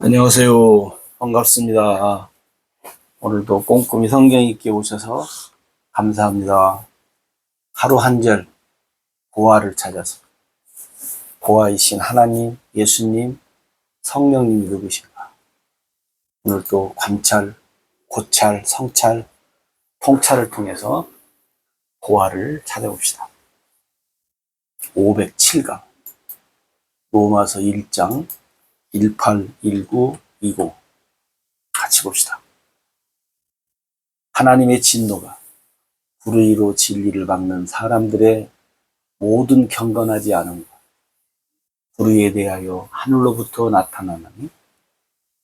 안녕하세요. 반갑습니다. 오늘도 꼼꼼히 성경 읽기 오셔서 감사합니다. 하루 한 절 보화를 찾아서 보화이신 하나님, 예수님, 성령님이 누구신가? 오늘도 관찰, 고찰, 성찰, 통찰을 통해서 보화를 찾아봅시다. 507강 로마서 1장 18, 19, 20 같이 봅시다. 하나님의 진노가 불의로 진리를 막는 사람들의 모든 경건하지 않음과 불의에 대하여 하늘로부터 나타나나니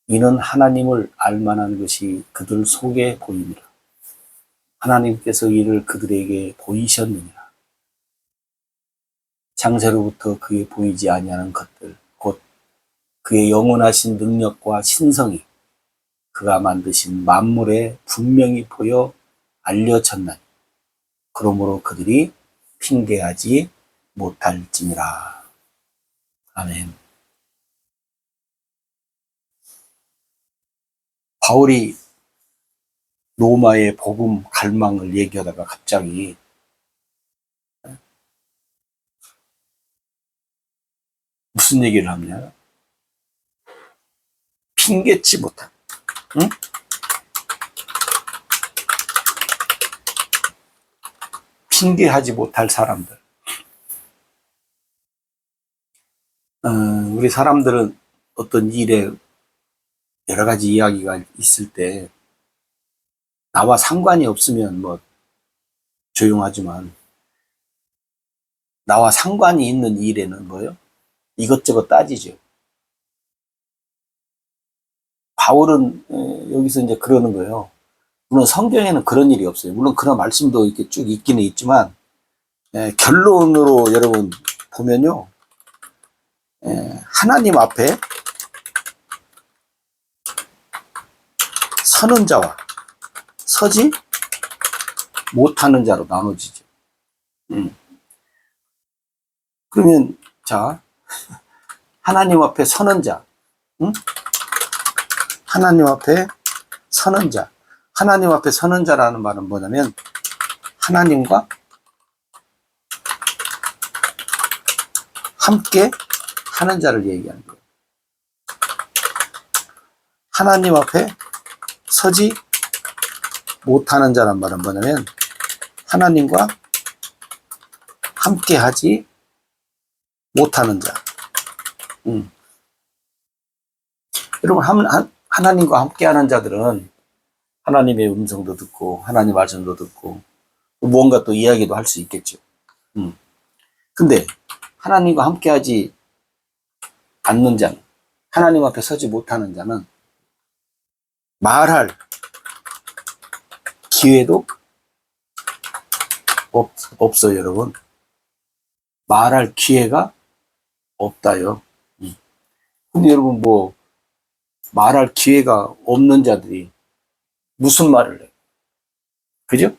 이는 하나님을 알만한 것이 그들 속에 보이니라. 하나님께서 이를 그들에게 보이셨느니라. 창세로부터 그에 보이지 아니하는 것들 곧 그의 영원하신 능력과 신성이 그가 만드신 만물에 분명히 보여 알려졌나니 그러므로 그들이 핑계하지 못할지니라. 아멘. 바울이 로마의 복음 갈망을 얘기하다가 갑자기 무슨 얘기를 하냐? 핑계치 못한, 응? 핑계하지 못할 사람들. 우리 사람들은 어떤 일에 여러 가지 이야기가 있을 때 나와 상관이 없으면 뭐 조용하지만 나와 상관이 있는 일에는 뭐요? 이것저것 따지죠. 바울은 여기서 이제 그러는 거예요. 물론 성경에는 그런 일이 없어요. 물론 그런 말씀도 이렇게 쭉 있기는 있지만 결론으로 여러분 보면요. 하나님 앞에 서는 자와 서지 못하는 자로 나눠지죠. 그러면 자 하나님 앞에 서는 자, 응? 하나님 앞에 서는 자, 하나님 앞에 서는 자라는 말은 뭐냐면 하나님과 함께 하는 자를 얘기하는 거예요. 하나님 앞에 서지 못하는 자란 말은 뭐냐면 하나님과 함께 하지 못하는 자. 여러분 하나님과 함께 하는 자들은 하나님의 음성도 듣고 하나님 말씀도 듣고 무언가 또 이야기도 할 수 있겠죠. 근데 하나님과 함께 하지 않는 자는, 하나님 앞에 서지 못하는 자는 말할 기회도 없어요, 여러분. 말할 기회가 없다요. 근데 여러분 뭐 말할 기회가 없는 자들이 무슨 말을 해? 그죠?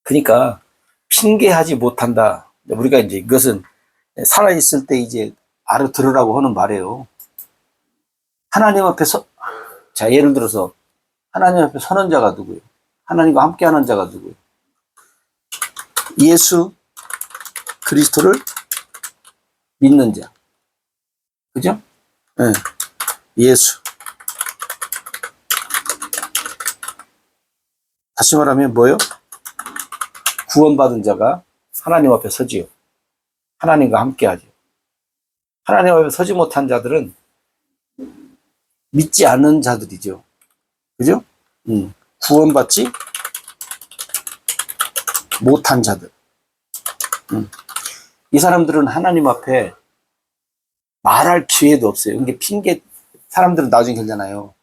그러니까 핑계하지 못한다. 우리가 이제 이것은 살아있을 때 이제 알아들으라고 하는 말이에요. 하나님 앞에 자, 예를 들어서 하나님 앞에 서는 자가 누구예요? 하나님과 함께 하는 자가 누구예요? 예수 그리스도를 믿는 자. 그죠? 네. 예수. 다시 말하면 뭐예요? 구원받은 자가 하나님 앞에 서지요. 하나님과 함께 하죠. 하나님 앞에 서지 못한 자들은 믿지 않는 자들이죠. 그죠? 구원받지 못한 자들. 이 사람들은 하나님 앞에 말할 기회도 없어요. 이게 핑계, 사람들은 나중에 그러잖아요.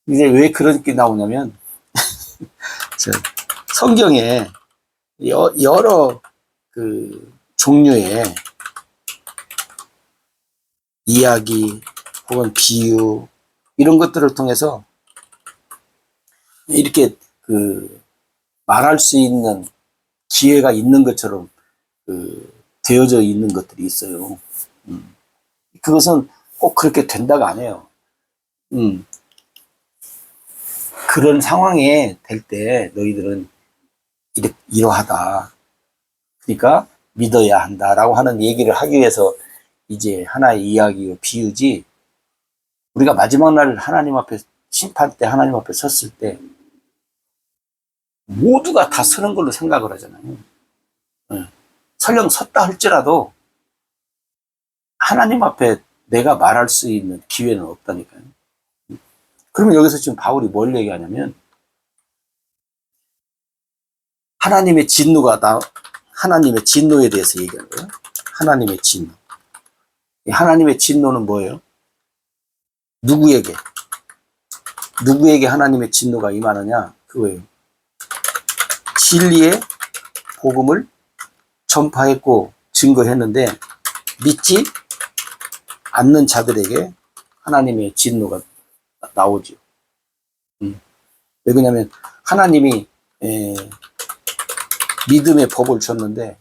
이제 왜 그런 게 나오냐면, 성경에 여러 그 종류의 이야기 혹은 비유 이런 것들을 통해서 이렇게 그 말할 수 있는 기회가 있는 것처럼 되어져 있는 것들이 있어요. 그것은 꼭 그렇게 된다가 아니에요. 그런 상황에 될 때 너희들은 이러하다. 그러니까 믿어야 한다라고 하는 얘기를 하기 위해서 이제 하나의 이야기요, 비유지. 우리가 마지막 날 하나님 앞에, 심판 때 하나님 앞에 섰을 때 모두가 다 서는 걸로 생각을 하잖아요. 설령 섰다 할지라도 하나님 앞에 내가 말할 수 있는 기회는 없다니까요. 그러면 여기서 지금 바울이 뭘 얘기하냐면 하나님의 하나님의 진노에 대해서 얘기하는 거예요. 하나님의 진노. 하나님의 진노는 뭐예요? 누구에게 하나님의 진노가 임하느냐? 그거예요. 진리의 복음을 전파했고 증거했는데 믿지 않는 자들에게 하나님의 진노가 나오죠. 왜 그러냐면 하나님이 믿음의 법을 줬는데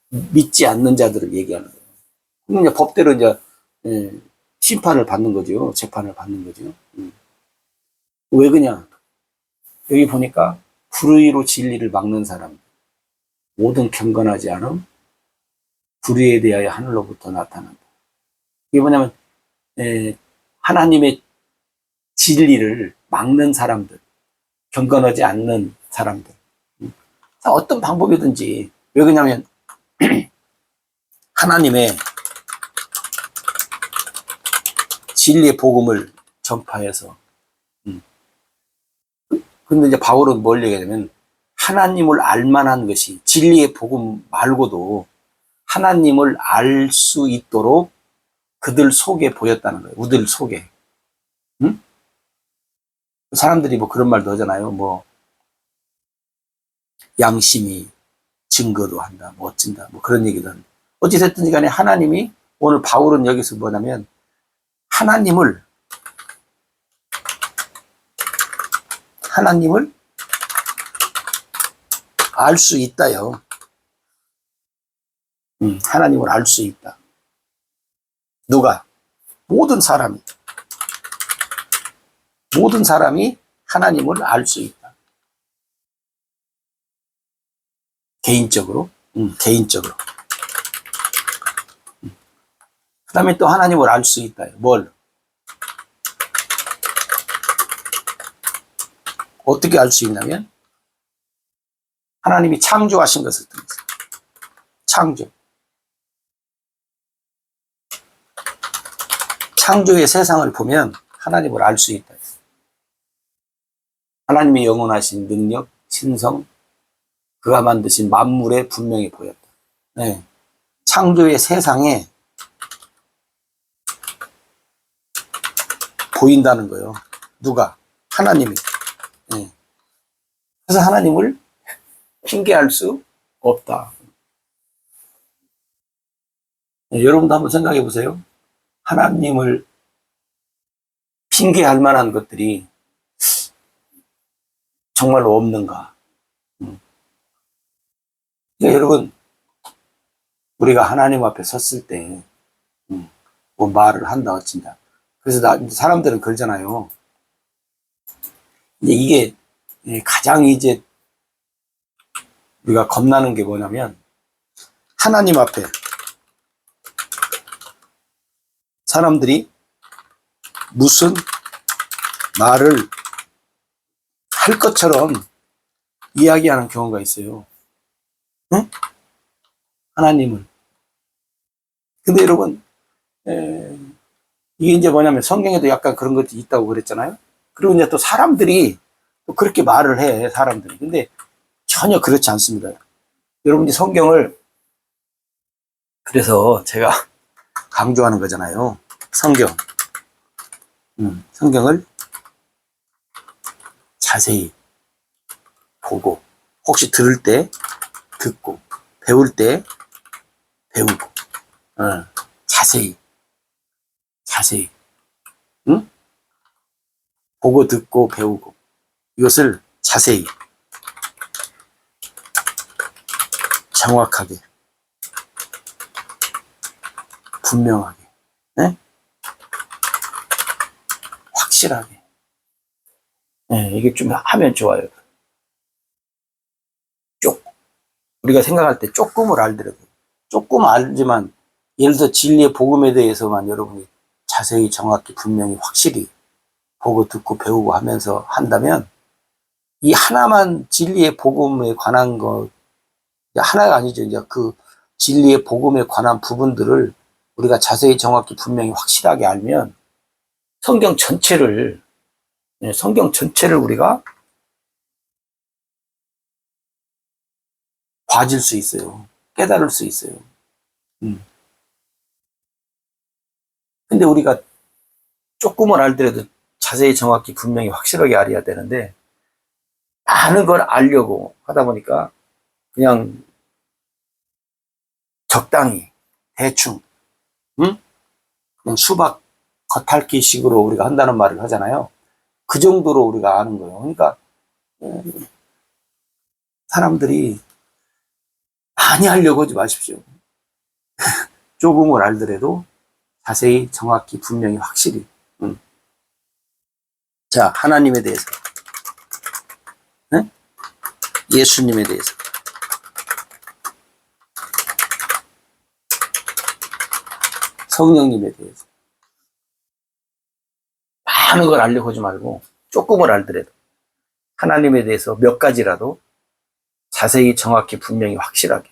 믿지 않는 자들을 얘기하는 거예요. 그럼 이제 법대로 이제 심판을 받는 거죠. 재판을 받는 거죠. 왜 그냐? 여기 보니까 불의로 진리를 막는 사람, 모든 경건하지 않음, 불의에 대하여 하늘로부터 나타난다. 이게 뭐냐면 하나님의 진리를 막는 사람들, 경건하지 않는 사람들. 어떤 방법이든지. 왜 그러냐면 하나님의 진리의 복음을 전파해서. 근데 이제 바울은 뭘 얘기하냐면 하나님을 알만한 것이 진리의 복음 말고도 하나님을 알 수 있도록 그들 속에 보였다는 거예요. 우들 속에. 응? 사람들이 뭐 그런 말도 하잖아요. 뭐 양심이 증거도 한다, 뭐 어쩐다, 뭐 그런 얘기도 한다. 어찌됐든지 간에 하나님이, 오늘 바울은 여기서 뭐냐면 하나님을 알 수 있다요. 하나님을 알 수 있다. 누가? 모든 사람이 하나님을 알 수 있다. 개인적으로. 개인적으로. 그 다음에 또 하나님을 알 수 있다. 뭘? 어떻게 알 수 있냐면 하나님이 창조하신 것을 통해서. 창조의 세상을 보면 하나님을 알 수 있다. 하나님의 영원하신 능력, 신성, 그가 만드신 만물에 분명히 보였다. 네. 창조의 세상에 보인다는 거예요. 누가? 하나님이. 네. 그래서 하나님을 핑계할 수 없다. 네, 여러분도 한번 생각해 보세요. 하나님을 핑계할 만한 것들이 정말로 없는가? 그러니까 여러분, 우리가 하나님 앞에 섰을 때, 뭐 말을 한다, 어쩐다. 그래서 사람들은 그러잖아요. 이게 가장 이제 우리가 겁나는 게 뭐냐면, 하나님 앞에 사람들이 무슨 말을 할 것처럼 이야기하는 경우가 있어요. 응? 하나님을. 근데 여러분, 이게 이제 뭐냐면 성경에도 약간 그런 것도 있다고 그랬잖아요. 그리고 이제 또 사람들이 또 그렇게 말을 해, 사람들이. 근데 전혀 그렇지 않습니다. 여러분이 성경을, 그래서 제가 강조하는 거잖아요. 성경을 자세히 보고, 혹시 들을 때 듣고, 배울 때 배우고, 자세히, 응? 보고 듣고 배우고, 이것을 자세히, 정확하게, 분명하게, 네? 확실하게. 네, 이게 좀 하면 좋아요. 우리가 생각할 때 조금을 알더라도, 조금 알지만, 예를 들어 진리의 복음에 대해서만 여러분이 자세히 정확히 분명히 확실히 보고 듣고 배우고 하면서 한다면, 이 하나만 진리의 복음에 관한 거, 하나가 아니죠. 이제 그 진리의 복음에 관한 부분들을 우리가 자세히 정확히 분명히 확실하게 알면 성경 전체를, 성경 전체를 우리가 봐질 수 있어요. 깨달을 수 있어요. 근데 우리가 조금은 알더라도 자세히 정확히 분명히 확실하게 알아야 되는데, 많은 걸 알려고 하다 보니까 그냥 적당히, 대충, 응? 그냥 수박 겉핥기식으로 우리가 한다는 말을 하잖아요. 그 정도로 우리가 아는 거예요. 그러니까 사람들이 많이 하려고 하지 마십시오. 조금을 알더라도 자세히 정확히 분명히 확실히. 자, 하나님에 대해서, 네? 예수님에 대해서, 성령님에 대해서 많은 걸 알려고 하지 말고 조금을 알더라도 하나님에 대해서 몇 가지라도 자세히 정확히 분명히 확실하게,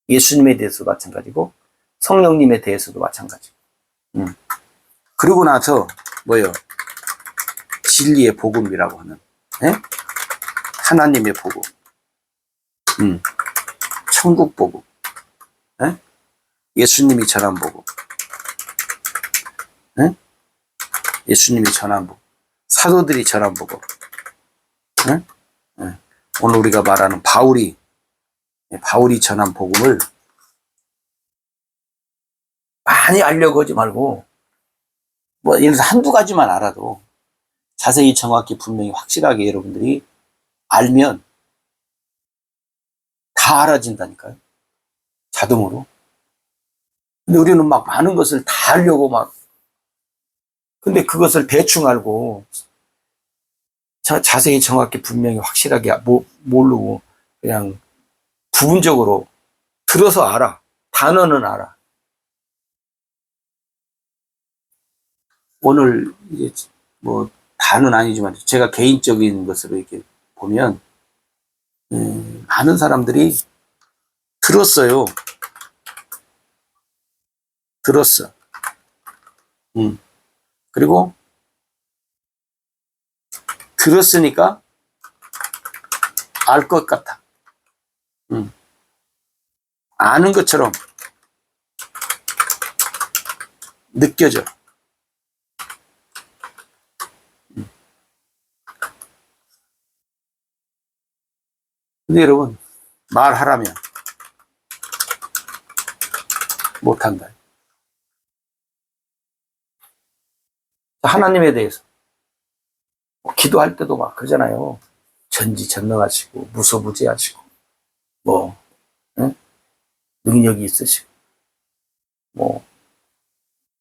예수님에 대해서도 마찬가지고 성령님에 대해서도 마찬가지고. 그러고 나서 뭐요? 진리의 복음이라고 하는, 예? 하나님의 복음, 천국 복음, 예? 예수님이 전한 복음, 예? 예수님이 전한 복음, 사도들이 전한 복음, 예? 예. 오늘 우리가 말하는 바울이 전한 복음을 많이 알려고 하지 말고, 뭐 예를 들어서 한두 가지만 알아도 자세히 정확히 분명히 확실하게 여러분들이 알면 다 알아진다니까요. 자동으로. 근데 우리는 막 많은 것을 다 알려고 막, 근데 그것을 대충 알고 자세히 정확히 분명히 확실하게 모르고 그냥 부분적으로 들어서 알아. 단어는 알아. 오늘 이제 뭐 다는 아니지만 제가 개인적인 것으로 이렇게 보면 많은 사람들이 들었어요. 들었어. 그리고 들었으니까 알 것 같아. 아는 것처럼 느껴져. 근데 여러분, 말하라면 못한다. 하나님에 대해서 기도할 때도 막 그러잖아요. 전지전능하시고 무소부지하시고 뭐 응? 능력이 있으시고 뭐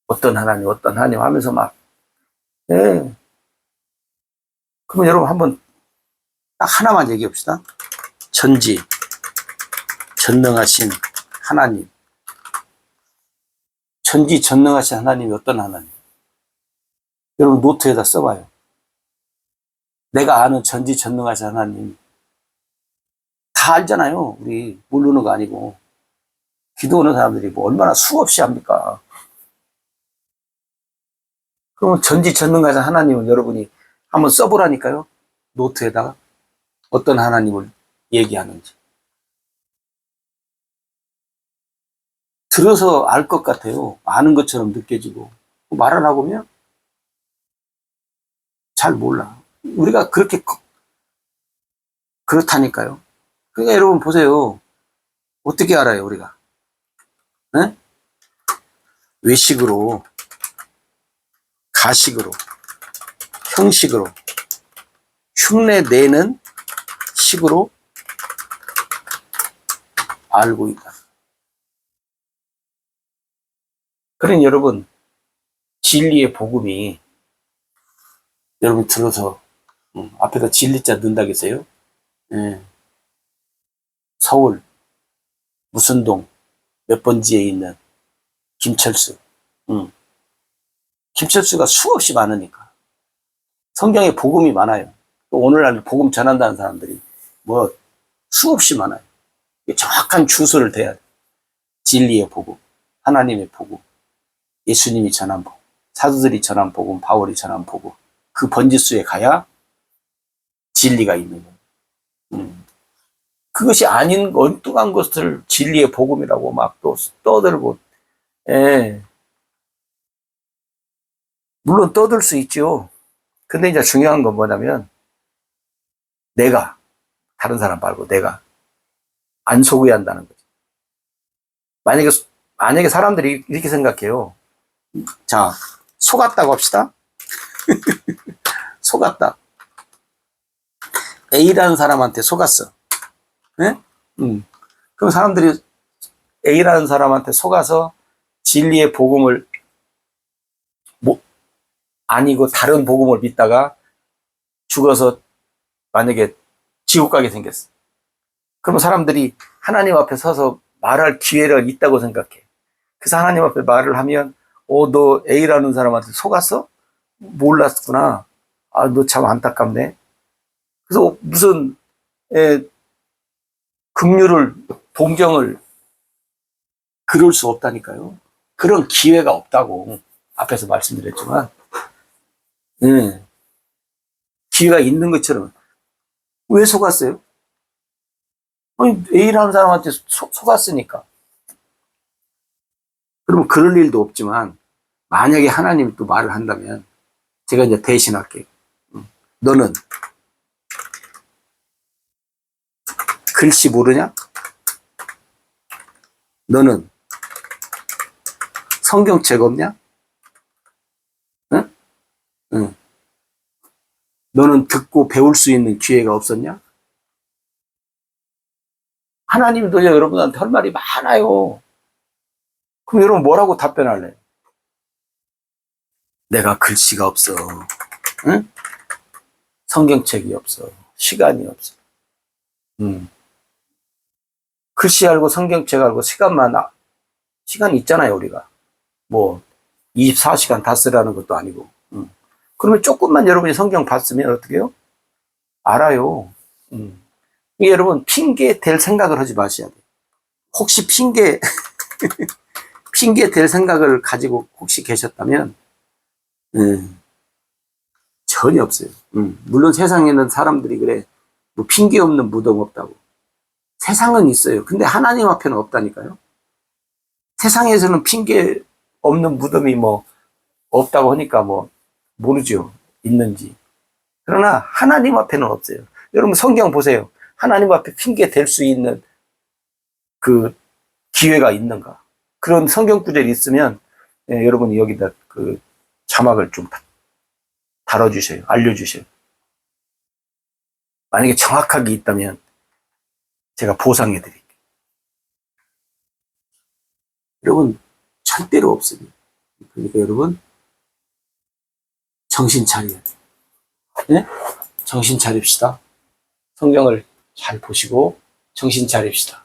어떤 하나님 하면서 막, 예. 그러면 여러분 한번 딱 하나만 얘기합시다. 전지 전능하신 하나님. 전지전능하신 하나님이 어떤 하나님? 여러분 노트에다 써봐요. 내가 아는 전지전능하신 하나님 다 알잖아요. 우리 모르는 거 아니고. 기도하는 사람들이 뭐 얼마나 수없이 합니까? 그러면 전지전능하신 하나님은 여러분이 한번 써보라니까요. 노트에다가 어떤 하나님을 얘기하는지. 들어서 알 것 같아요. 아는 것처럼 느껴지고. 말 안 하고면 잘 몰라. 우리가 그렇다니까요. 그러니까 여러분 보세요. 어떻게 알아요, 우리가? 네? 외식으로, 가식으로, 형식으로, 흉내 내는 식으로 알고 있다. 그러니 여러분, 진리의 복음이 여러분 들어서 앞에다 진리자 넣는다 계세요? 예. 서울 무슨 동 몇 번지에 있는 김철수. 김철수가 수없이 많으니까. 성경에 복음이 많아요. 또 오늘날 복음 전한다는 사람들이 뭐 수없이 많아요. 정확한 주소를 대야 돼. 진리의 복음, 하나님의 복음, 예수님이 전한 복음, 사도들이 전한 복음, 바울이 전한 복음. 그 번지수에 가야 진리가 있는 거예요. 그것이 아닌 엉뚱한 것을 진리의 복음이라고 막 또 떠들고, 예. 물론 떠들 수 있죠. 근데 이제 중요한 건 뭐냐면, 내가, 다른 사람 말고 내가 안 속여야 한다는 거지. 만약에 사람들이 이렇게 생각해요. 자, 속았다고 합시다. 속았다. A라는 사람한테 속았어. 네? 그럼 사람들이 A라는 사람한테 속아서 진리의 복음을 아니고 다른 복음을 믿다가 죽어서 만약에 지옥 가게 생겼어. 그러면 사람들이 하나님 앞에 서서 말할 기회가 있다고 생각해. 그래서 하나님 앞에 말을 하면, 너 A라는 사람한테 속았어? 몰랐구나. 아, 너 참 안타깝네. 그래서 무슨 긍휼을, 동정을 그럴 수 없다니까요. 그런 기회가 없다고 앞에서 말씀드렸지만, 기회가 있는 것처럼. 왜 속았어요? 아니, A라는 사람한테 속았으니까. 그러면 그럴 일도 없지만, 만약에 하나님이 또 말을 한다면, 제가 이제 대신할게요. 너는 글씨 모르냐? 너는 성경책 없냐? 응? 응. 너는 듣고 배울 수 있는 기회가 없었냐? 하나님도 여러분한테 할 말이 많아요. 그럼 여러분 뭐라고 답변할래? 내가 글씨가 없어. 응? 성경책이 없어. 시간이 없어. 글씨 알고 성경책 알고 시간이 있잖아요, 우리가. 뭐 24시간 다 쓰라는 것도 아니고. 그러면 조금만 여러분이 성경 봤으면 어떻게 해요? 알아요. 여러분 핑계 댈 생각을 하지 마셔야 돼요. 혹시 핑계 될 생각을 가지고 혹시 계셨다면 전혀 없어요. 물론 세상에는 사람들이 그래 뭐 핑계 없는 무덤 없다고. 세상은 있어요. 근데 하나님 앞에는 없다니까요. 세상에서는 핑계 없는 무덤이 뭐 없다고 하니까 뭐 모르죠. 있는지. 그러나 하나님 앞에는 없어요. 여러분 성경 보세요. 하나님 앞에 핑계 댈 수 있는 그 기회가 있는가? 그런 성경 구절이 있으면 여러분이 여기다 그 자막을 좀 달아주셔요. 알려주셔요. 만약에 정확하게 있다면 제가 보상해 드릴게요. 여러분 절대로 없습니다. 그러니까 여러분 정신 차려야 돼요. 네? 정신 차립시다. 성경을 잘 보시고 정신 차립시다.